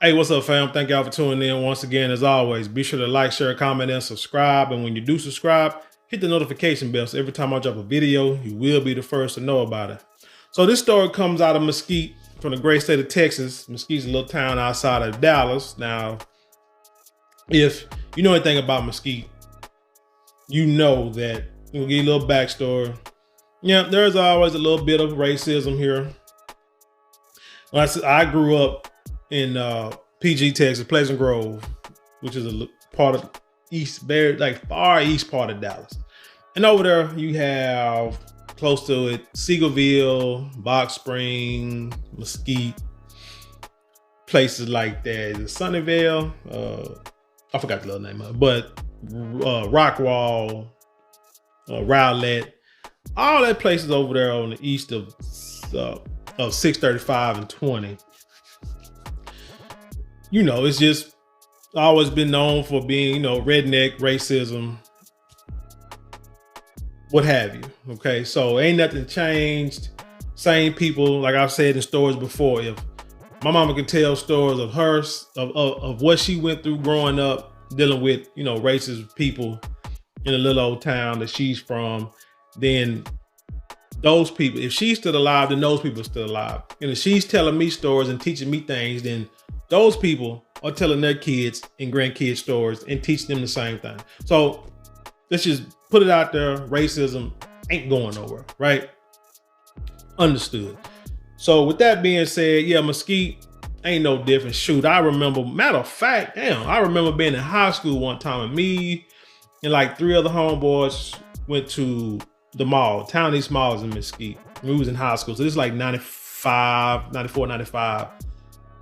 Hey, what's up, fam? Thank y'all for tuning in once again. As always, be sure to like, share, comment, and subscribe. And when you do subscribe, hit the notification bell so every time I drop a video, you will be the first to know about it. So this story comes out of Mesquite from the great state of Texas. Mesquite's a little town outside of Dallas. Now, if you know anything about Mesquite, you know that we'll give you a little backstory. Yeah, there's always a little bit of racism here. I grew up in PG, Texas, Pleasant Grove, which is a part of east, very like far east part of Dallas. And over there you have close to it, Seagoville, Box Spring, Mesquite, places like that. Sunnyvale, I forgot the little name of it, but Rockwall, Rowlett, all that places over there on the east of 635 and 20. You know, it's just always been known for being, you know, redneck, racism, what have you. Okay, so ain't nothing changed. Same people, like I've said in stories before. If my mama can tell stories of hers, of what she went through growing up, dealing with, you know, racist people in a little old town that she's from, then those people, if she's still alive, then those people are still alive. And if she's telling me stories and teaching me things, then those people are telling their kids and grandkids stories and teach them the same thing. So let's just put it out there. Racism ain't going nowhere, right? Understood. So with that being said, yeah, Mesquite ain't no different. Shoot, I remember, matter of fact, I remember being in high school one time and me and like 3 other homeboys went to the mall, Town East Malls in Mesquite. We was in high school. So this is like 95, 94, 95.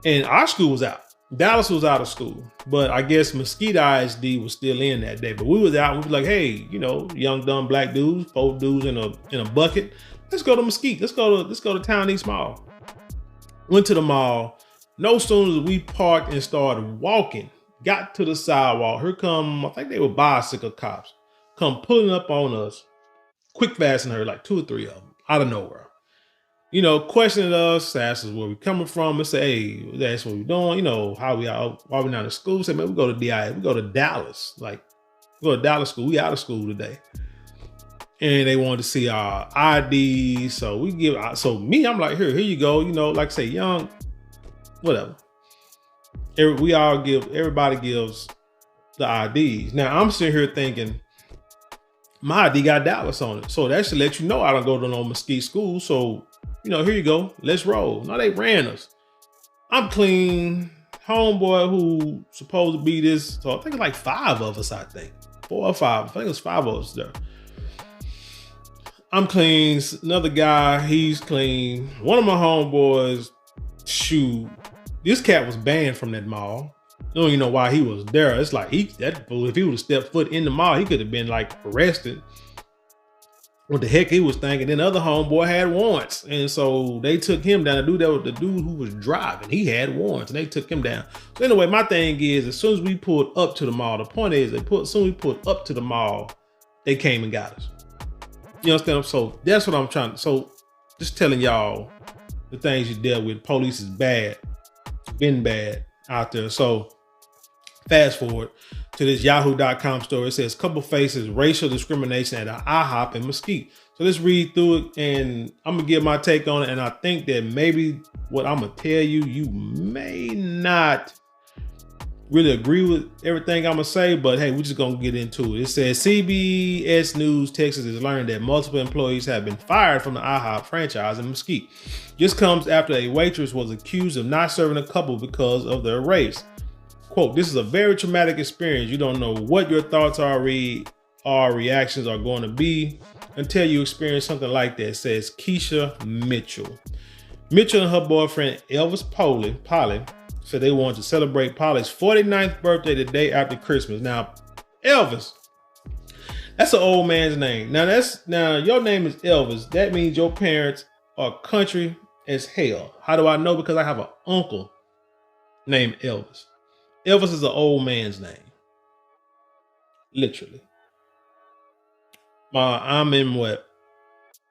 And our school was out. Dallas was out of school. But I guess Mesquite ISD was still in that day. But we was out. We was like, hey, you know, young, dumb black dudes, 4 dudes in a bucket. Let's go to Mesquite. Let's go to Town East Mall. Went to the mall. No sooner as we parked and started walking, got to the sidewalk. Here come, I think they were bicycle cops, come pulling up on us. Quick, fast, and hurry, like 2 or 3 of them out of nowhere. You know, questioning us, asked us where we coming from, and say, hey, that's what we doing. You know, how we out, why we not in school? Say, man, we go to DI, we go to Dallas. Like, we go to Dallas school. We out of school today. And they wanted to see our ID. So we give, so me, I'm like, here you go. You know, like I say, young, whatever. Everybody gives the IDs. Now I'm sitting here thinking, my ID got Dallas on it. So that should let you know I don't go to no Mesquite school. So, you know, here you go. Let's roll. No, they ran us. I'm clean. Homeboy who supposed to be this. So I think it's like 5 of us, I think. 4 or 5. I think it's 5 of us there. I'm clean. Another guy, he's clean. One of my homeboys, shoot, this cat was banned from that mall. I don't even know why he was there. It's like if he would have stepped foot in the mall, he could have been like arrested. What the heck he was thinking? Then the other homeboy had warrants, and so they took him down. The dude who was driving, he had warrants, and they took him down. So anyway, my thing is, as soon as we pulled up to the mall, the point is, as soon as we pulled up to the mall, they came and got us. You understand? So that's what I'm trying to. So just telling y'all the things you dealt with. Police is bad, been bad out there. So fast forward to this yahoo.com story. It says couple faces racial discrimination at an IHOP in Mesquite. So let's read through it and I'm gonna give my take on it. And I think that maybe what I'm gonna tell you, you may not really agree with everything I'm gonna say, but hey, we're just gonna get into it. It says CBS News Texas has learned that multiple employees have been fired from the IHOP franchise in Mesquite. This comes after a waitress was accused of not serving a couple because of their race. Quote, this is a very traumatic experience. You don't know what your thoughts or reactions are going to be until you experience something like that, says Keisha Mitchell. Mitchell and her boyfriend, Elvis Polly, said they wanted to celebrate Polly's 49th birthday the day after Christmas. Now, Elvis, that's an old man's name. Now your name is Elvis. That means your parents are country as hell. How do I know? Because I have an uncle named Elvis. Elvis is an old man's name. Literally. I'm in what?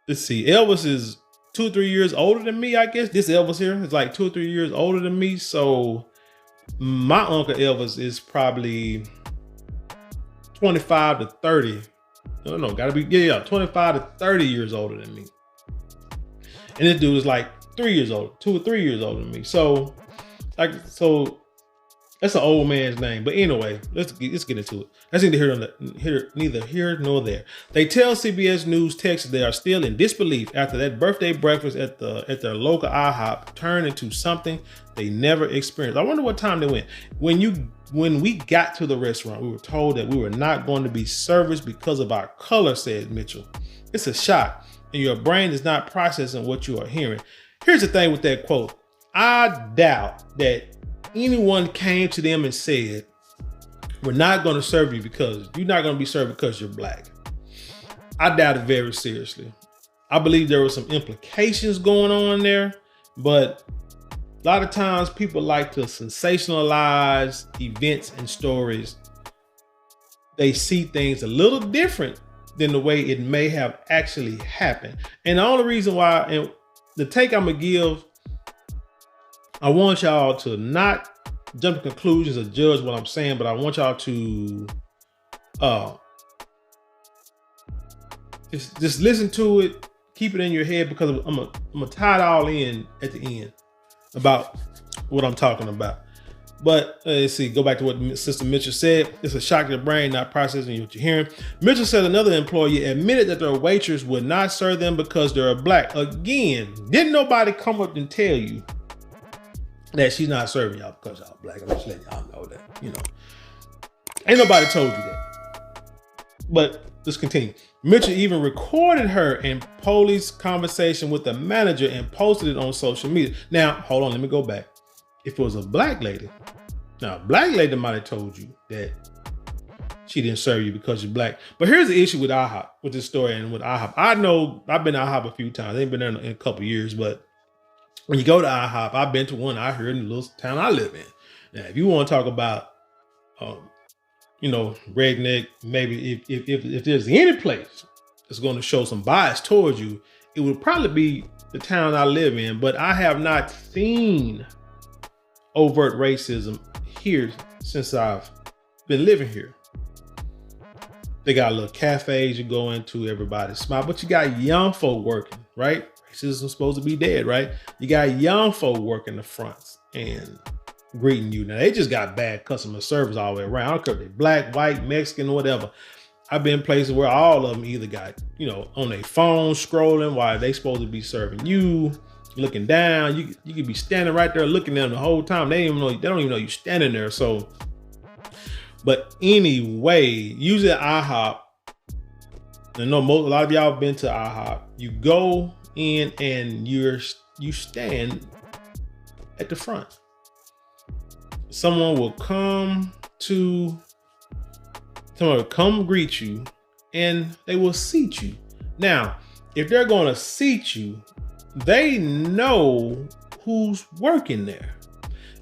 Let's see. Elvis is 2 or 3 years older than me, I guess. This Elvis here is like 2 or 3 years older than me. So My Uncle Elvis is probably 25 to 30. No, gotta be, 25 to 30 years older than me. And this dude is like 3 years old, 2 or 3 years older than me. So that's an old man's name. But anyway, let's get into it. That's neither here nor there. They tell CBS News Texas they are still in disbelief after that birthday breakfast at their local IHOP turned into something they never experienced. I wonder what time they went. When we got to the restaurant, we were told that we were not going to be serviced because of our color, said Mitchell. It's a shock, and your brain is not processing what you are hearing. Here's the thing with that quote. I doubt that anyone came to them and said, we're not going to serve you because you're not going to be served because you're black. I doubt it very seriously. I believe there were some implications going on there, but a lot of times people like to sensationalize events and stories. They see things a little different than the way it may have actually happened. And the only reason why, and the take I'm going to give, I want y'all to not jump to conclusions or judge what I'm saying, but I want y'all to just listen to it, keep it in your head, because I'm gonna tie it all in at the end about what I'm talking about. But let's see, go back to what Sister Mitchell said. It's a shock to the brain, not processing what you're hearing. Mitchell said another employee admitted that their waitress would not serve them because they're black. Again, didn't nobody come up and tell you that she's not serving y'all because y'all black? I'm just letting y'all know that, ain't nobody told you that. But let's continue. Mitchell even recorded her and police conversation with the manager and posted it on social media. Now, hold on, let me go back. If it was a black lady, now a black lady might have told you that she didn't serve you because you're black. But here's the issue with IHOP, with this story and with IHOP. I know I've been to IHOP a few times. I ain't been there in a couple of years, but when you go to IHOP, I've been to one out here in the little town I live in. Now, if you want to talk about, redneck, maybe if there's any place that's going to show some bias towards you, it would probably be the town I live in. But I have not seen overt racism here since I've been living here. They got little cafes you go into, everybody smile, but you got young folk working, right? Racism is supposed to be dead, right? You got young folk working the fronts and greeting you. Now, they just got bad customer service all the way around. I don't care if they're black, white, Mexican, whatever. I've been places where all of them either got, on their phone scrolling while they supposed to be serving you, looking down. You could be standing right there looking at them the whole time. They don't even know you're standing there. So, but anyway, usually at IHOP, I know a lot of y'all have been to IHOP. You go in and you stand at the front. Someone will come greet you and they will seat you. Now, if they're going to seat you, they know who's working there.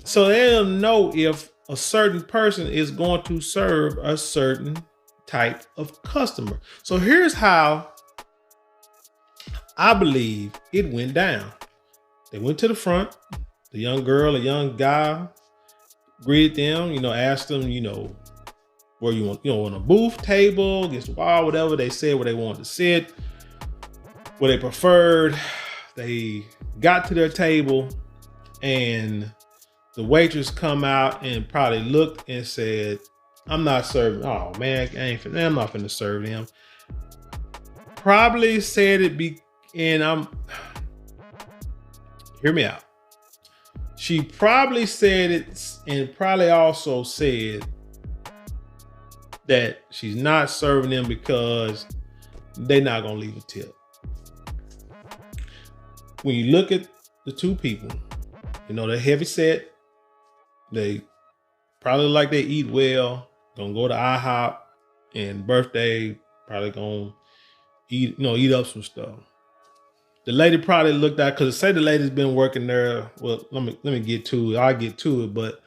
So they'll know if a certain person is going to serve a certain type of customer. So here's how I believe it went down. They went to the front. The young girl, a young guy, greeted them, asked them, where you want, on a booth, table, against the wall, whatever. They said where they wanted to sit, what they preferred. They got to their table and the waitress come out and probably looked and said, I'm not serving. Oh man, I'm not finna serve them. Probably said it hear me out. She probably said it and probably also said that she's not serving them because they're not gonna leave a tip. When you look at the two people, they're heavy set. They probably look like they eat well, gonna go to IHOP and birthday, probably gonna eat up some stuff. The lady probably looked at, because say the lady's been working there. Well, let me get to it. I'll get to it, but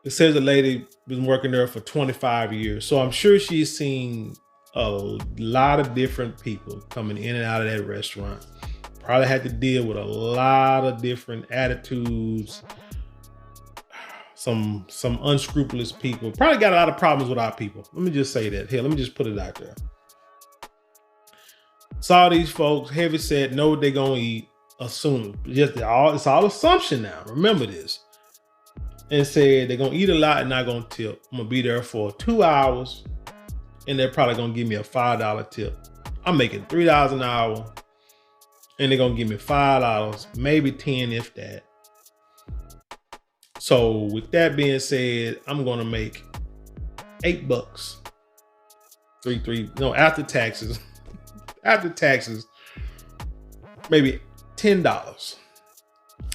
it says the lady been working there for 25 years. So I'm sure she's seen a lot of different people coming in and out of that restaurant. Probably had to deal with a lot of different attitudes. some unscrupulous people. Probably got a lot of problems with our people. Let me just say that. Here, let me just put it out there. Saw these folks, heavy set, know what they're gonna eat, assume. It's all assumption now. Remember this. And said they're gonna eat a lot and not gonna tip. I'm gonna be there for 2 hours, and they're probably gonna give me a $5 tip. I'm making $3 an hour, and they're gonna give me $5, maybe 10 if that. So with that being said, I'm gonna make $8. After taxes. After taxes, maybe $10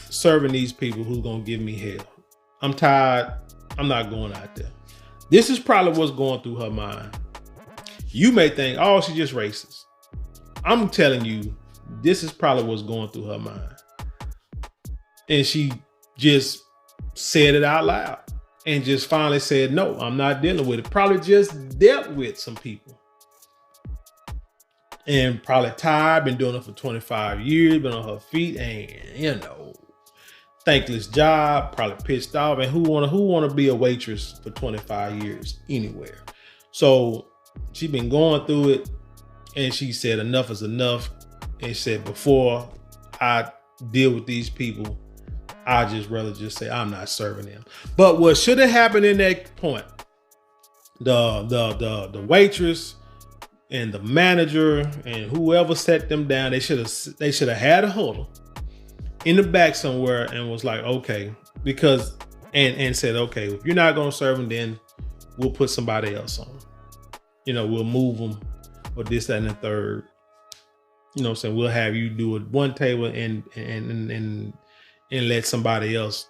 serving these people who's gonna give me hell. I'm tired. I'm not going out there. This is probably what's going through her mind. You may think, oh, she's just racist. I'm telling you, this is probably what's going through her mind. And she just said it out loud and just finally said, no, I'm not dealing with it. Probably just dealt with some people. And probably tired, been doing it for 25 years, been on her feet, and thankless job, probably pissed off. And who wanna be a waitress for 25 years anywhere? So she been going through it, and she said enough is enough. And said, before I deal with these people, I just rather just say I'm not serving them. But what should have happened in that point, the waitress and the manager and whoever set them down, they should have had a huddle in the back somewhere and was like, okay, because and said, okay, if you're not gonna serve them, then we'll put somebody else on. We'll move them or this, that, and the third. We'll have you do it one table and let somebody else,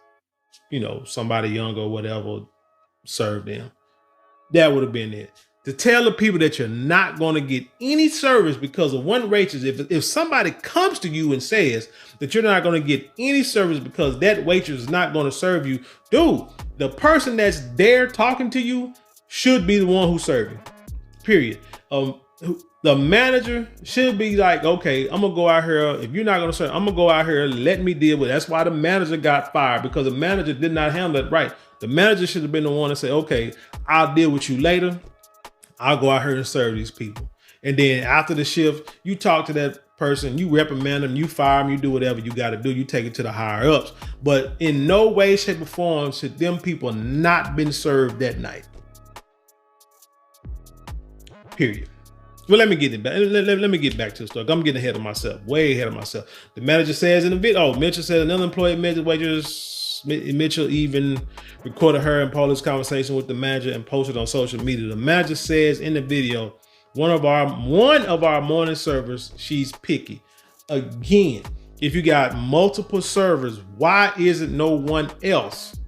somebody younger or whatever, serve them. That would have been it. To tell the people that you're not going to get any service because of one waitress. If somebody comes to you and says that you're not going to get any service because that waitress is not going to serve you, dude, the person that's there talking to you should be the one who's serving. Period. The manager should be like, okay, I'm gonna go out here. If you're not gonna serve, I'm gonna go out here. Let me deal with it. That's why the manager got fired, because the manager did not handle it right. The manager should have been the one to say, okay, I'll deal with you later. I'll go out here and serve these people. And then after the shift, you talk to that person, you reprimand them, you fire them, you do whatever you got to do. You take it to the higher ups. But in no way, shape, or form should them people not been served that night. Period. Well, let me get it back. Let me get back to the story. I'm getting ahead of myself, way ahead of myself. The manager says in the video, Mitchell said another employee admitted waitress Mitchell even recorded her and Paula's conversation with the manager and posted on social media. The manager says in the video, one of our morning servers, she's picky. Again, if you got multiple servers, why isn't no one else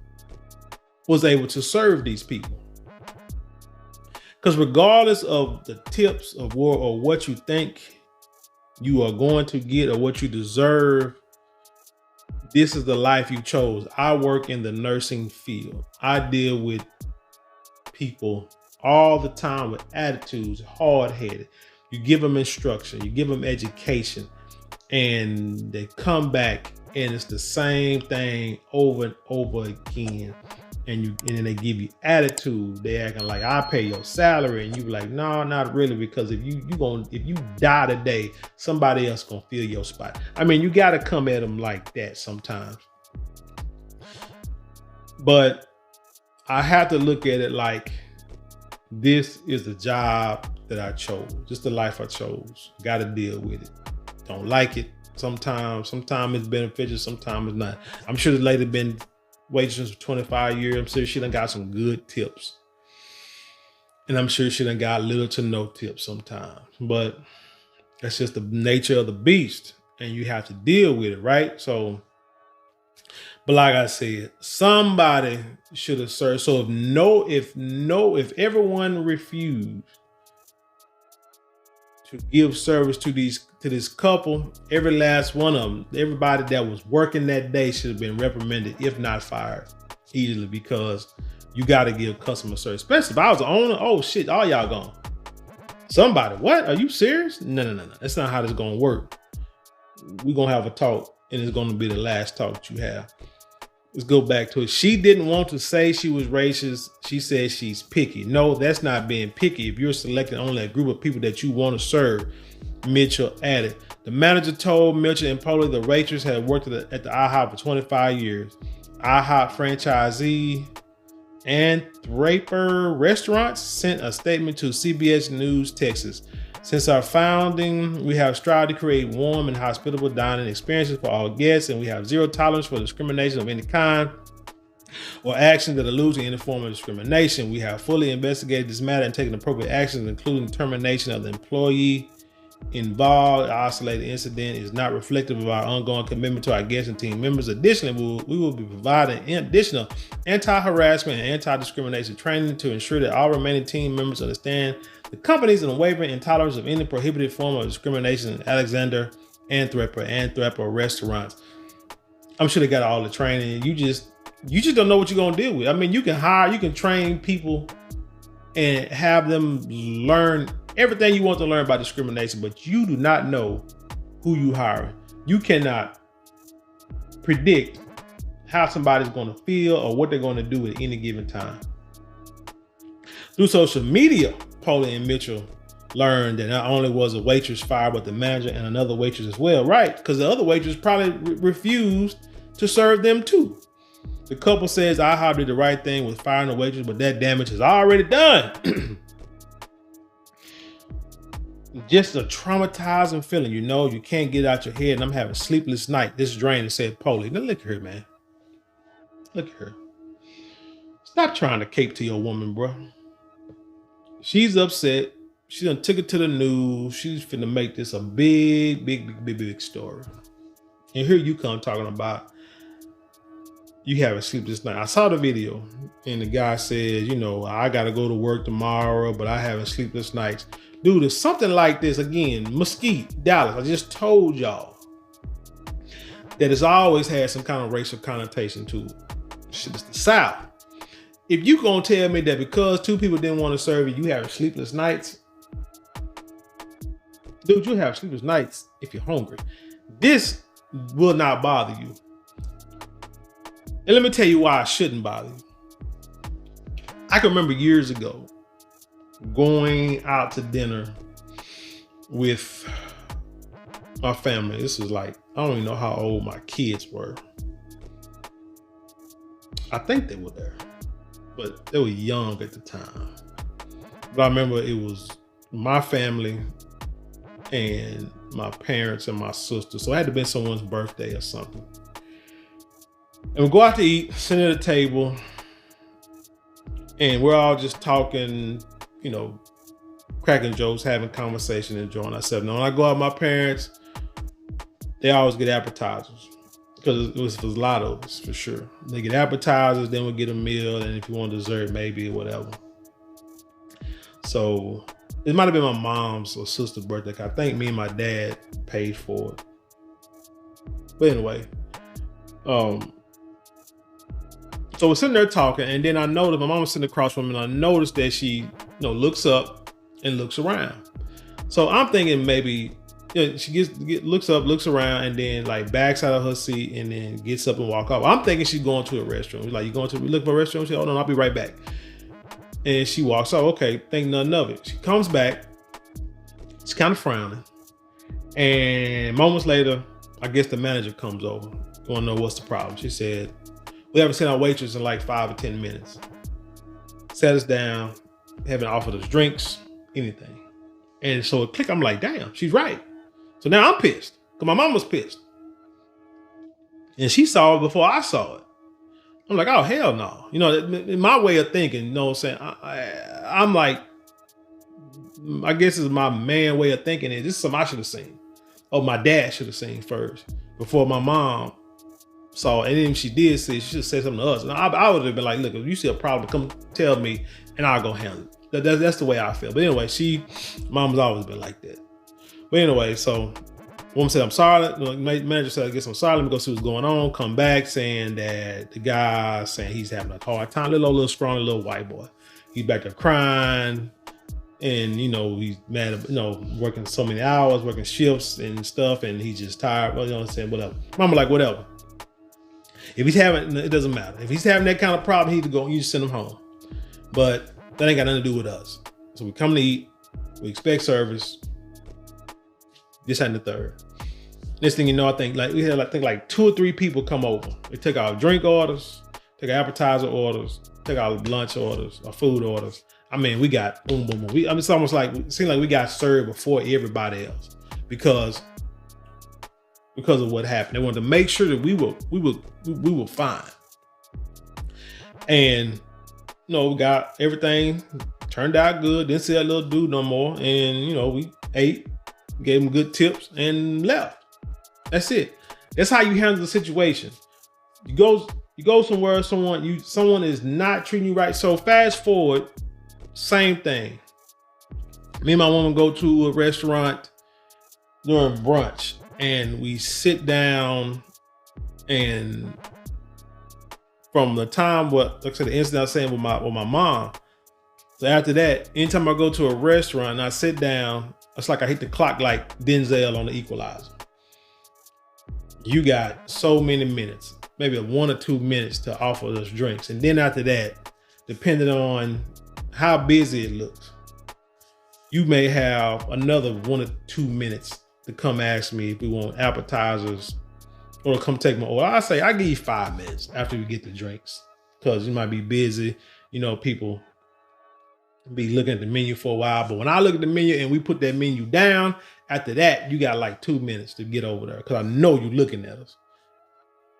was able to serve these people? Because regardless of the tips of or what you think you are going to get or what you deserve, this is the life you chose. I work in the nursing field. I deal with people all the time with attitudes, hard-headed. You give them instruction, you give them education, and they come back and it's the same thing over and over again. And then they give you attitude. They acting like I pay your salary, and you be like, no, not really, because if you die today, somebody else gonna fill your spot. I mean, you gotta come at them like that sometimes. But I have to look at it like this is the job that I chose. Just the life I chose. Gotta deal with it. Don't like it. Sometimes it's beneficial, sometimes it's not. I'm sure the lady been waitress for 25 years. I'm sure she done got some good tips. And I'm sure she done got little to no tips sometimes. But that's just the nature of the beast. And you have to deal with it, right? So, but like I said, somebody should have served. So if everyone refused to give service to this couple, every last one of them, everybody that was working that day should have been reprimanded, if not fired, easily, because you got to give customer service. Especially if I was the owner. Oh shit, all y'all gone. Somebody, what? Are you serious? No. That's not how this gonna work. We're gonna have a talk, and it's gonna be the last talk that you have. Let's go back to it. She didn't want to say she was racist. She said she's picky. No, that's not being picky. If you're selecting only a group of people that you want to serve, Mitchell added. The manager told Mitchell and Polly the waitress had worked at the IHOP for 25 years. IHOP franchisee and Draper Restaurants sent a statement to CBS News Texas. Since our founding, we have strived to create warm and hospitable dining experiences for all guests, and we have zero tolerance for discrimination of any kind or action that alludes to any form of discrimination. We have fully investigated this matter and taken appropriate actions, including termination of the employee involved. The isolated incident is not reflective of our ongoing commitment to our guests and team members. Additionally, we will be providing additional anti-harassment and anti-discrimination training to ensure that all remaining team members understand the company's unwavering intolerance of any prohibited form of discrimination in Alexander and Draper restaurants. I'm sure they got all the training. You just don't know what you're gonna deal with. I mean, you can train people and have them learn everything you want to learn about discrimination, but you do not know who you hiring. You cannot predict how somebody's going to feel or what they're going to do at any given time. Through social media, Polly and Mitchell learned that not only was a waitress fired, but the manager and another waitress as well. Right, because the other waitress probably refused to serve them too. The couple says IHOP did the right thing with firing the waitress, but that damage is already done. Just a traumatizing feeling, you can't get out your head, and I'm having sleepless night. This drain said Polly. Now look at her, man. Look at her. Stop trying to cape to your woman, bro. She's upset. She done took it to the news. She's finna make this a big story. And here you come talking about you having sleepless night. I saw the video, and the guy says, I gotta go to work tomorrow, but I having sleepless nights. Dude, it's something like this again. Mesquite, Dallas. I just told y'all that it's always had some kind of racial connotation to it. Shit, it's the South. If you gonna tell me that because two people didn't want to serve you, you having sleepless nights, dude, you have sleepless nights if you're hungry. This will not bother you. And let me tell you why it shouldn't bother you. I can remember years ago going out to dinner with my family. This was like, I don't even know how old my kids were. I think they were there, but they were young at the time. But I remember it was my family and my parents and my sister. So it had to be someone's birthday or something. And we go out to eat, sit at a table, and we're all just talking, cracking jokes, having conversation, enjoying ourselves. Now, when I go out with my parents, they always get appetizers because it was a lot of us for sure. They get appetizers, then we get a meal, and if you want dessert, maybe or whatever. So it might have been my mom's or sister's birthday. I think me and my dad paid for it. But anyway, so we're sitting there talking, and then I noticed my mom was sitting across from me, and I noticed that she, looks up and looks around. So I'm thinking maybe she looks up, looks around, and then like backs out of her seat, and then gets up and walk off. I'm thinking she's going to a restroom. Like, you going to look for a restroom? She said, "Oh no, I'll be right back." And she walks off. Okay, think nothing of it. She comes back. She's kind of frowning, and moments later, I guess the manager comes over. Want to know what's the problem? She said, "We haven't seen our waitress in like 5 or 10 minutes. Sat us down, haven't offered us drinks, anything." And so it clicked. I'm like, damn, she's right. So now I'm pissed because my mom was pissed. And she saw it before I saw it. I'm like, oh, hell no. In my way of thinking, you know what I'm saying? I'm like, I guess it's my man way of thinking. This is something I should have seen. Or my dad should have seen first before my mom saw it. And then if she did see it, she should have said something to us. And I would have been like, look, if you see a problem, come tell me and I'll go handle it. That's the way I feel. But anyway, mom's always been like that. But anyway, so woman said, "I'm sorry." The manager said, "I guess I'm sorry. Let me go see what's going on." Come back saying that the guy saying he's having a hard time. Little scrawny little white boy. He's back there crying. And, he's mad, working so many hours, working shifts and stuff. And he's just tired. Well, you know what I'm saying? Whatever. Mama like, whatever. If he's having, it doesn't matter. If he's having that kind of problem, he need to go. You just send him home. But that ain't got nothing to do with us. So we come to eat. We expect service. This and the third. Next thing you know, I think like we had like 2 or 3 people come over. They take our drink orders, take our appetizer orders, take our lunch orders, our food orders. I mean, we got boom, boom, boom. It's almost like it seemed like we got served before everybody else because of what happened. They wanted to make sure that we were fine. And we got everything turned out good. Didn't see that little dude no more. And we ate, gave him good tips, and left. That's it. That's how you handle the situation. You go somewhere, someone is not treating you right. So fast forward, same thing. Me and my woman go to a restaurant during brunch, and we sit down, and from the time like I said, the incident I was saying with my mom. So after that, anytime I go to a restaurant and I sit down, it's like I hit the clock like Denzel on The Equalizer. You got so many minutes, maybe 1 or 2 minutes to offer us drinks. And then after that, depending on how busy it looks, you may have another 1 or 2 minutes to come ask me if we want appetizers or to come take my order. I give you 5 minutes after we get the drinks because you might be busy. People be looking at the menu for a while. But when I look at the menu and we put that menu down, after that, you got like 2 minutes to get over there because I know you're looking at us.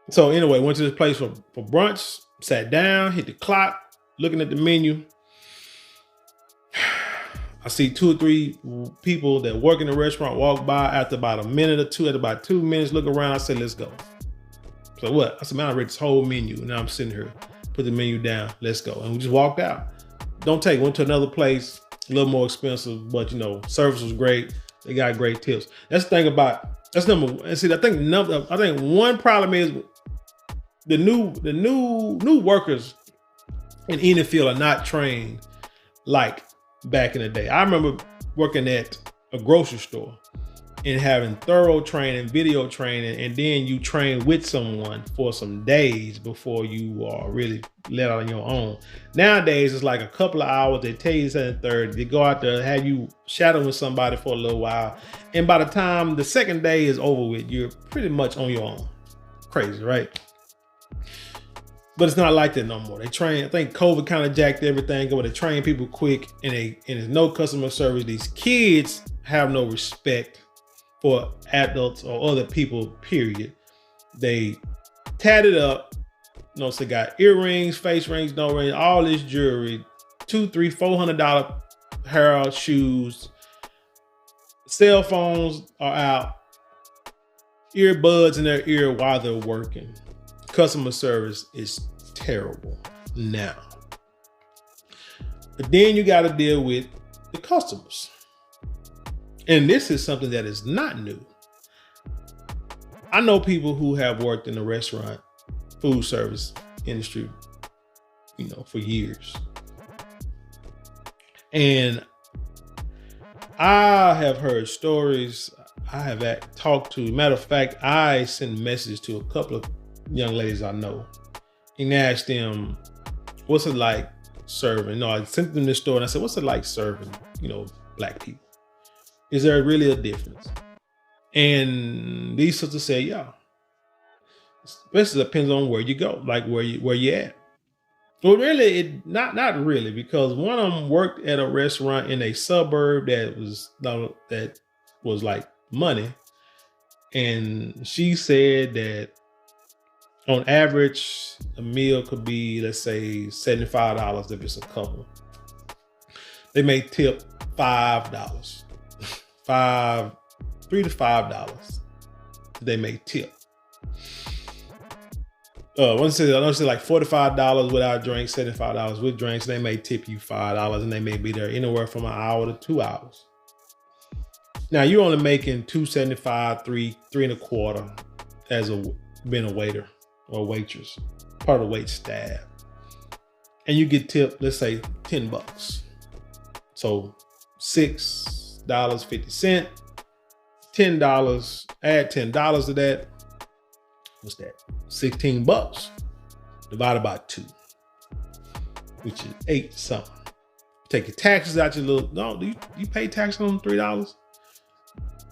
So anyway, went to this place for brunch, sat down, hit the clock, looking at the menu. I see 2 or 3 people that work in the restaurant walk by after about a minute or two. At about 2 minutes, look around. I said, let's go. So what? I said, man, I read this whole menu. And now I'm sitting here, put the menu down. Let's go. And we just walked out. Went to another place, a little more expensive, but service was great. They got great tips. That's the thing that's number one. And see, I think one problem is the new workers in any field are not trained like back in the day. I remember working at a grocery store and having thorough training, video training, and then you train with someone for some days before you are really let out on your own. Nowadays, it's like a couple of hours. They tell you second, third. They go out there, have you shadowing somebody for a little while. And by the time the second day is over with, you're pretty much on your own. Crazy, right? But it's not like that no more. They train, I think COVID kind of jacked everything up. They train people quick and there's no customer service. These kids have no respect for adults or other people, period. They tatted up, so they got earrings, face rings, no rings, all this jewelry, $200, $300, $400 hair, shoes, cell phones are out, earbuds in their ear while they're working. Customer service is terrible now. But then you got to deal with the customers. And this is something that is not new. I know people who have worked in the restaurant, food service industry, for years. And I have heard stories. I have talked to, matter of fact, I sent messages to a couple of young ladies I know and asked them, what's it like serving? I sent them this story and I said, what's it like serving, black people? Is there really a difference? And these sisters say, yeah. Especially depends on where you go, like where you at. Well, really, not really, because one of them worked at a restaurant in a suburb that was like money, and she said that on average a meal could be, let's say, $75 if it's a couple. They may tip $5. $3 to $5 they may tip. I want to say like $45 without drinks, $75 with drinks. They may tip you $5 and they may be there anywhere from an hour to 2 hours. Now you're only making $2.75, $3.25 as being a waiter or waitress, part of the wait staff. And you get tipped, let's say $10. So $6.50, $10, add $10 to that, what's that? $16 divided by 2, which is 8 something. Take your taxes out your little, no, do you pay taxes on $3?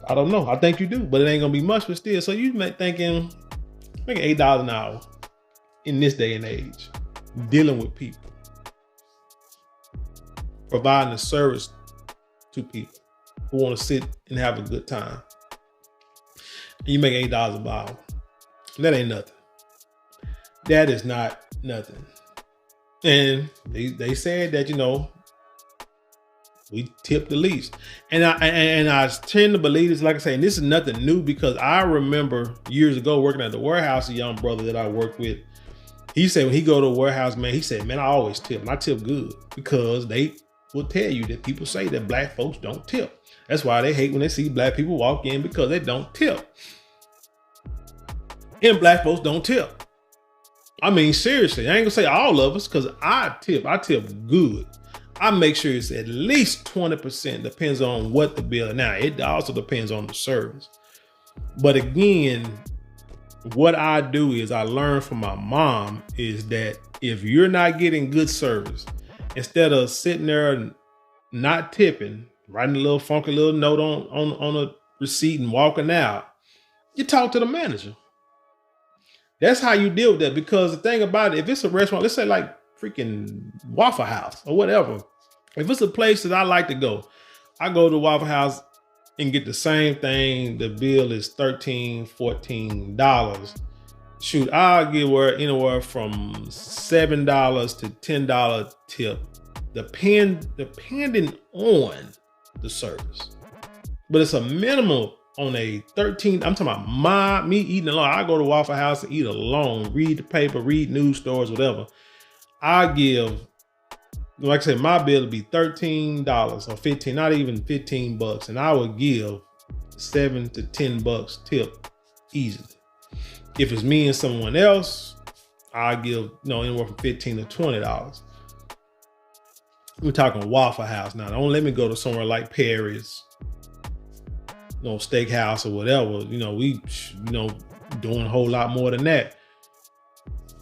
I don't know. I think you do, but it ain't gonna be much, but still. So you making $8 an hour in this day and age, dealing with people, providing a service to people who want to sit and have a good time. And you make $8 an hour. That ain't nothing. That is not nothing. And they said that, we tip the least. And I tend to believe this, like I say, and this is nothing new, because I remember years ago working at the warehouse, a young brother that I worked with, he said when he go to a warehouse, man, he said, man, I always tip. And I tip good, because they will tell you that people say that black folks don't tip. That's why they hate when they see black people walk in, because they don't tip. And black folks don't tip. I mean, seriously, I ain't gonna say all of us, because I tip good. I make sure it's at least 20%, depends on what the bill is. Now, it also depends on the service. But again, what I do is I learned from my mom is that if you're not getting good service, instead of sitting there and not tipping, writing a little funky little note on a receipt and walking out, you talk to the manager. That's how you deal with that. Because the thing about it, if it's a restaurant, let's say like freaking Waffle House or whatever, if it's a place that I like to go, I go to Waffle House and get the same thing. The bill is $13, $14. Shoot, I'll give anywhere from $7 to $10 tip, depending on the service. But it's a minimum on a 13. I'm talking about me eating alone. I go to Waffle House and eat alone, read the paper, read news stories, whatever. I give, like I said, my bill would be $13 or $15, not even $15, and I would give $7 to $10 tip easily. If it's me and someone else, I give anywhere from $15 to $20. We're talking Waffle House now. Don't let me go to somewhere like Perry's, steakhouse or whatever. We doing a whole lot more than that.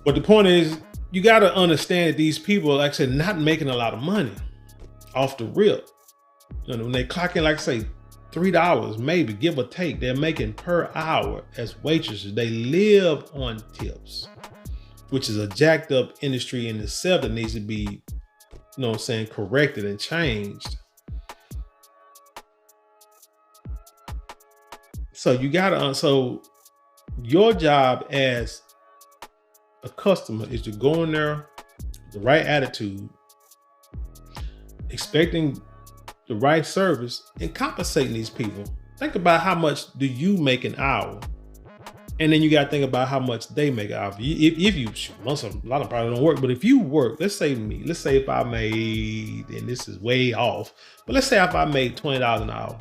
But the point is, you got to understand that these people, like I said, not making a lot of money off the rip. When they clock in, like I say, $3, maybe, give or take, they're making per hour as waitresses. They live on tips, which is a jacked up industry in itself that needs to be, corrected and changed. So so your job as a customer is to go in there with the right attitude, expecting the right service, and compensating these people. Think about how much do you make an hour, and then you got to think about how much they make an hour. If you, a lot of them probably don't work, but if you work, let's say if I made, and this is way off, but let's say if I made $20 an hour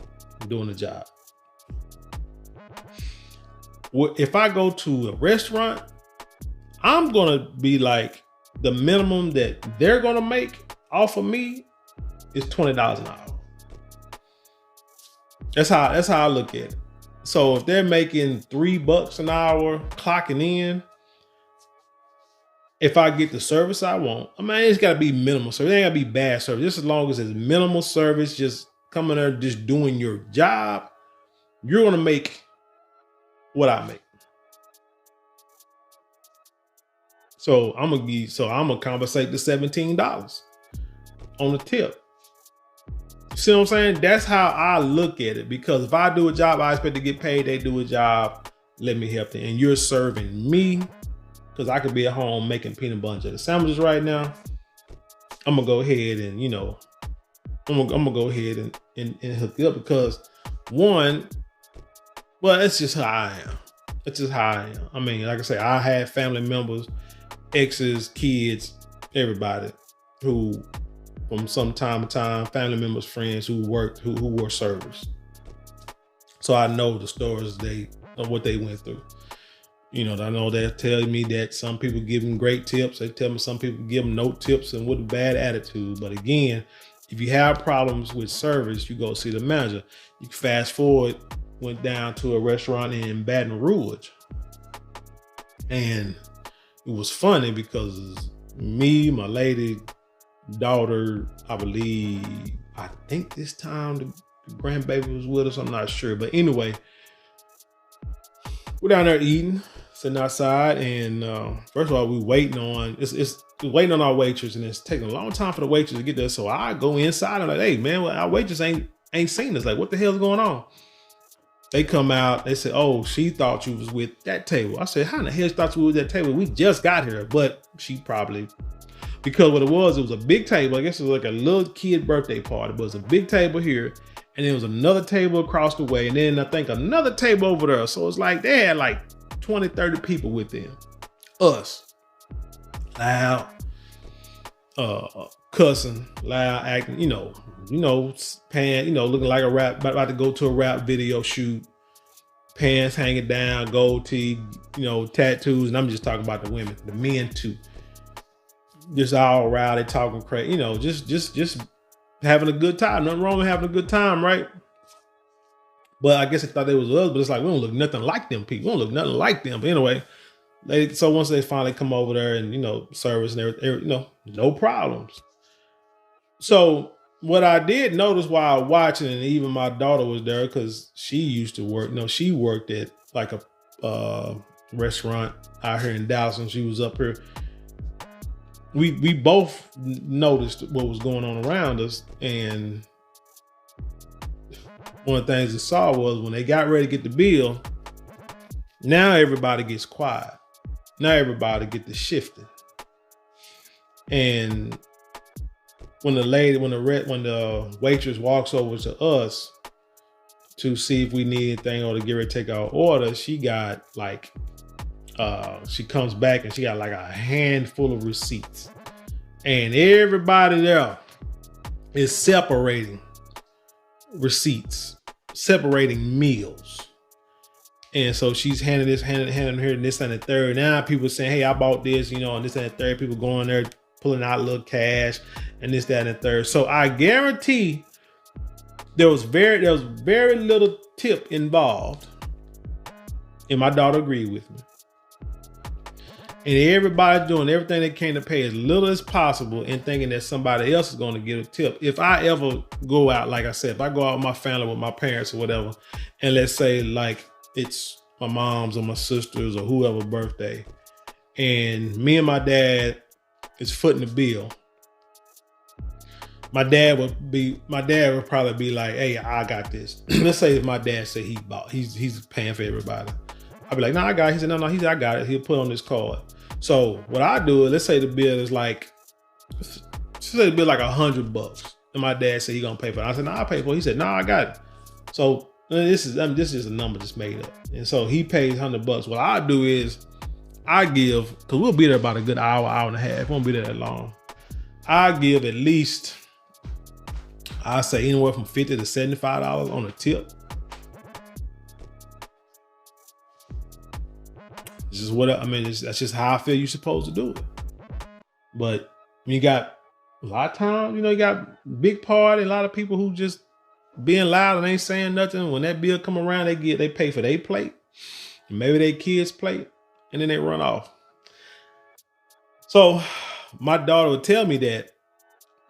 doing the job. If I go to a restaurant, I'm gonna be like, the minimum that they're gonna make off of me is $20 an hour. That's how I look at it. So if they're making $3 an hour clocking in, if I get the service I want, it's gotta be minimal service. It ain't gotta be bad service. Just as long as it's minimal service, just coming there, just doing your job, you're gonna make what I make. So I'm gonna compensate the $17 on the tip. See what I'm saying? That's how I look at it, because if I do a job, I expect to get paid. They do a job, let me help them. And you're serving me, because I could be at home making peanut butter and jelly sandwiches right now. I'm gonna go ahead and I'm gonna go ahead and hook you up, because one, well, it's just how I am. It's just how I am. Like I say, I had family members, exes, kids, everybody who, from some time to time, family members, friends who worked, who were servers. So I know the stories of what they went through. I know they'll tell me that some people give them great tips. They tell me some people give them no tips and with a bad attitude. But again, if you have problems with service, you go see the manager. You can fast forward, went down to a restaurant in Baton Rouge. And it was funny because me, my lady, daughter, I think this time the grandbaby was with us. I'm not sure. But anyway, we're down there eating, sitting outside, and first of all, we waiting on waiting on our waitress, and it's taking a long time for the waitress to get there. So I go inside and I'm like, hey man, well, our waitress ain't seen us. Like, what the hell's going on? They come out, they said, oh, she thought you was with that table. I said, how in the hell she thought you was with that table? We just got here. But she probably, because what it was a big table. I guess it was like a little kid birthday party, but it was a big table here. And there was another table across the way. And then I think another table over there. So it's like they had like 20, 30 people with them. Us. Loud, cussing, loud, acting, pants, looking like a rap, about to go to a rap video shoot, pants hanging down, gold tee, tattoos. And I'm just talking about the women, the men too. Just all around, they talking crazy, just having a good time. Nothing wrong with having a good time, right? But I guess they thought they was us, but it's like, we don't look nothing like them people. We don't look nothing like them. But anyway, so once they finally come over there and, service and everything, no problems. So what I did notice while watching, and even my daughter was there because she used to work, she worked at like a restaurant out here in Dallas when she was up here. We both noticed what was going on around us. And one of the things I saw was when they got ready to get the bill, now everybody gets quiet. Now everybody get to shifting. And when the waitress walks over to us to see if we need anything or to get ready to take our order, she got like, she comes back and she got like a handful of receipts. And everybody there is separating receipts, separating meals. And so she's handing her this and the third. Now people saying, hey, I bought this, and this and the third. People going there, pulling out a little cash and this, that, and the third. So I guarantee there was very little tip involved. And my daughter agreed with me. And everybody's doing everything they can to pay as little as possible and thinking that somebody else is going to get a tip. If I ever go out, like I said, if I go out with my family, with my parents or whatever, and let's say like it's my mom's or my sister's or whoever's birthday, and me and my dad is footing the bill, my dad would probably be like, hey, I got this. Let's say if my dad said he's paying for everybody. I'd be like, no, I got it. He said, no, I got it. He'll put on this card. So what I do is, let's say the bill is like, $100. And my dad said he gonna pay for it. I said, no, I'll pay for it. He said, no, I got it. So this is just a number just made up. And so he pays $100. What I do is I give, because we'll be there about a good hour and a half. We won't be there that long. I give at least, I say anywhere from $50 to $75 on a tip. This is what that's just how I feel you're supposed to do it. But you got a lot of times, you got big party, a lot of people who just being loud and ain't saying nothing. When that bill come around, they pay for their plate, and maybe their kids' plate, and then they run off. So my daughter would tell me that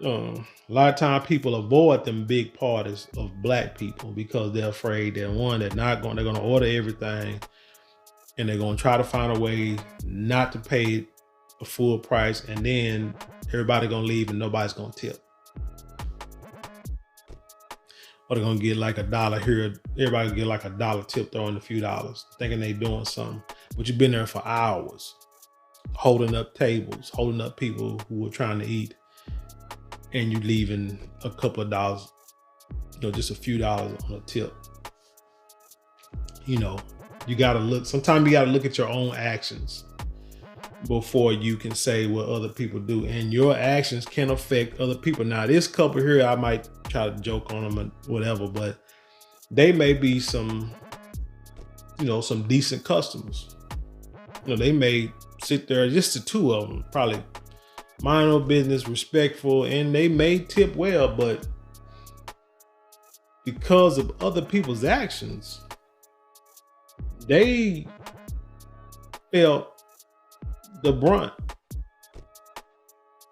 a lot of times people avoid them big parties of black people because they're afraid they're going to order everything. And they're going to try to find a way not to pay a full price. And then everybody going to leave and nobody's going to tip. Or they're going to get like $1 here. Everybody get like $1 tip, throwing a few dollars, thinking they doing something. But you've been there for hours, holding up tables, holding up people who are trying to eat. And you leaving a couple of dollars, just a few dollars on a tip. You got to look, sometimes you got to look at your own actions before you can say what other people do. And your actions can affect other people. Now, this couple here, I might try to joke on them or whatever, but they may be some decent customers. They may sit there, just the two of them, probably mind their business, respectful, and they may tip well, but because of other people's actions, they felt the brunt.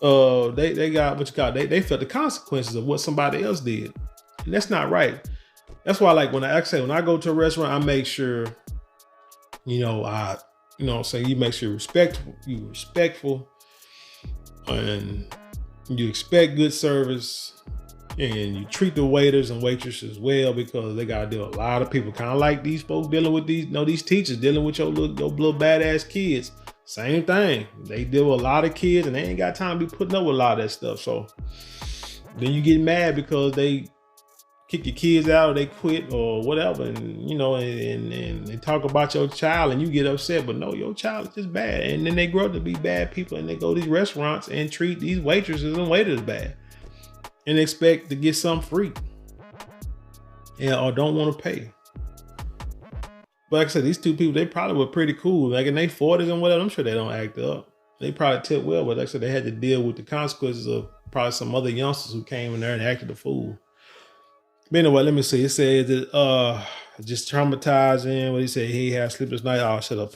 They got what you call they felt the consequences of what somebody else did, and that's not right. That's why, like when I go to a restaurant, I make sure, say you make sure you respectful, and you expect good service, and you treat the waiters and waitresses well, because they gotta deal with a lot of people, kind of like these folks dealing with these teachers dealing with your little badass kids. Same thing. They deal with a lot of kids, and they ain't got time to be putting up with a lot of that stuff. So then you get mad because they kick your kids out, or they quit, or whatever, and and they talk about your child, and you get upset. But no, your child is just bad, and then they grow up to be bad people, and they go to these restaurants and treat these waitresses and waiters bad, and expect to get something free, or don't want to pay. But like I said, these two people, they probably were pretty cool, like in their 40s and whatever. I'm sure they don't act up. They probably tip well, but like I said, they had to deal with the consequences of probably some other youngsters who came in there and acted a fool. But anyway, let me see. It said that just traumatizing. What he said, he had sleepless night. Oh, shut up,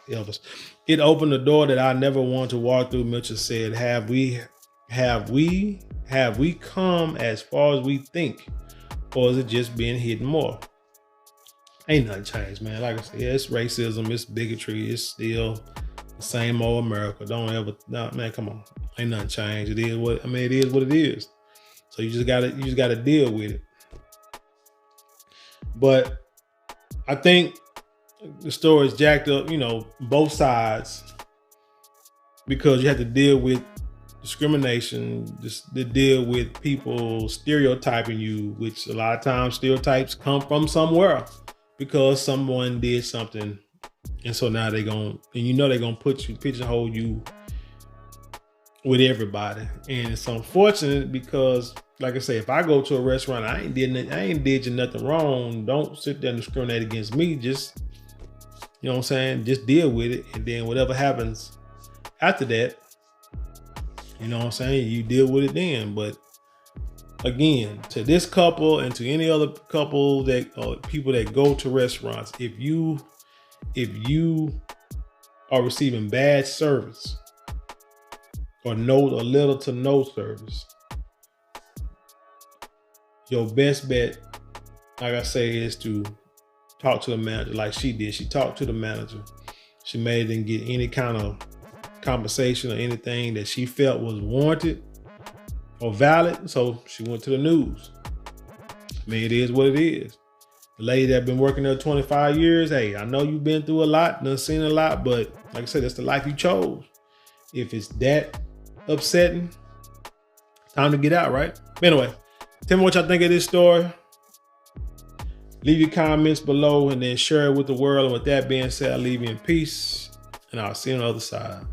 Elvis. It opened the door that I never wanted to walk through. Mitchell said, have we come as far as we think, or is it just being hidden more? Ain't nothing changed, man. Like I said, yeah, it's racism, it's bigotry, it's still the same old America. Man, come on. Ain't nothing changed. It is what it is. So you just gotta deal with it. But I think the story is jacked up, both sides, because you have to deal with discrimination, just to deal with people stereotyping you, which a lot of times stereotypes come from somewhere because someone did something, and so now they're gonna pigeonhole you with everybody. And it's unfortunate because, like I say, if I go to a restaurant, I ain't did you nothing wrong. Don't sit there and discriminate against me. Just, you know what I'm saying? Just deal with it. And then whatever happens after that, you know what I'm saying? You deal with it then. But again, to this couple and to any other couple people that go to restaurants, if you are receiving bad service, or little to no service, your best bet, like I say, is to talk to the manager like she did. She talked to the manager. She made them get any kind of compensation or anything that she felt was warranted or valid. So she went to the news. I mean, it is what it is. The lady that been working there 25 years, hey, I know you've been through a lot, done seen a lot, but like I said, that's the life you chose. If it's that upsetting, time to get out, right? Anyway, tell me what y'all think of this story. Leave your comments below and then share it with the world. And with that being said, I'll leave you in peace, and I'll see you on the other side.